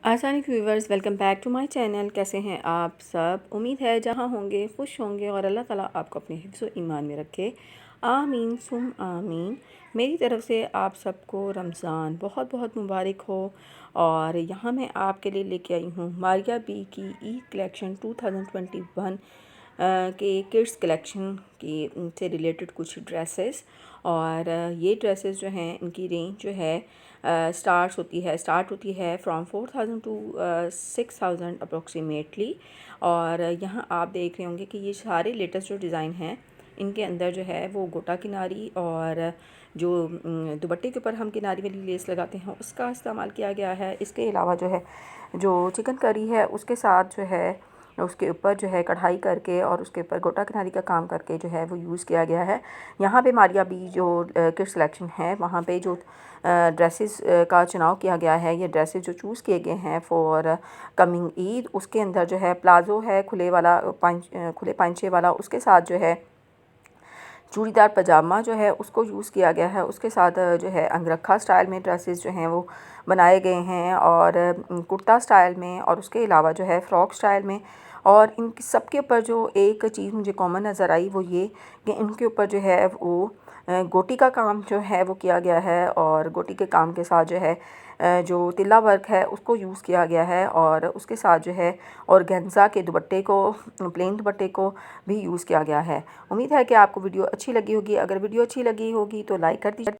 आसानी viewers, welcome back to my channel. कैसे हैं आप सब? उम्मीद है जहां होंगे खुश होंगे और अल्लाह ताला आपको अपने हिफ्ज़ व ईमान में रखे। आमीन सुम आमीन। मेरी तरफ़ से आप सबको रमज़ान बहुत बहुत मुबारक हो। और यहाँ मैं आपके लिए लेके आई हूँ मारिया बी की ईद कलेक्शन 2021 के किड्स कलेक्शन की से रिलेटेड कुछ ड्रेसेस। और ये ड्रेसेस जो हैं इनकी रेंज जो है स्टार्ट होती है फ्रॉम 4000 टू 6000 अप्रोक्सीमेटली। और यहाँ आप देख रहे होंगे कि ये सारे लेटेस्ट जो डिज़ाइन हैं इनके अंदर जो है वो गोटा किनारी और जो दुपट्टे के ऊपर हम किनारी वाली लेस लगाते हैं उसका इस्तेमाल किया गया है। इसके अलावा जो है जो चिकनकारी है उसके साथ जो है उसके ऊपर जो है कढ़ाई करके और उसके ऊपर गोटा किनारी का काम करके जो है वो यूज़ किया गया है। यहाँ पे मारिया बी जो किड्स सिलेक्शन है वहाँ पे जो ड्रेसेस का चुनाव किया गया है, ये ड्रेसेस जो चूज़ किए गए हैं फॉर कमिंग ईद, उसके अंदर जो है प्लाज़ो है खुले वाला खुले पांचे वाला, उसके साथ जो है चूड़ीदार पजामा जो है उसको यूज़ किया गया है। उसके साथ जो है अंगरखा स्टाइल में ड्रेसेस जो हैं वो बनाए गए हैं और कुर्ता स्टाइल में और उसके अलावा जो है फ़्रॉक स्टाइल में। और इन सब के ऊपर जो एक चीज़ मुझे कॉमन नज़र आई वो ये कि इनके ऊपर जो है वो गोटी का काम जो है वो किया गया है और गोटी के काम के साथ जो है जो तिल्ला वर्क है उसको यूज़ किया गया है और उसके साथ जो है ऑर्गेन्जा के दुपट्टे को, प्लेन दुपट्टे को भी यूज़ किया गया है। उम्मीद है कि आपको वीडियो अच्छी लगी होगी। अगर वीडियो अच्छी लगी होगी तो लाइक कर दीजिए।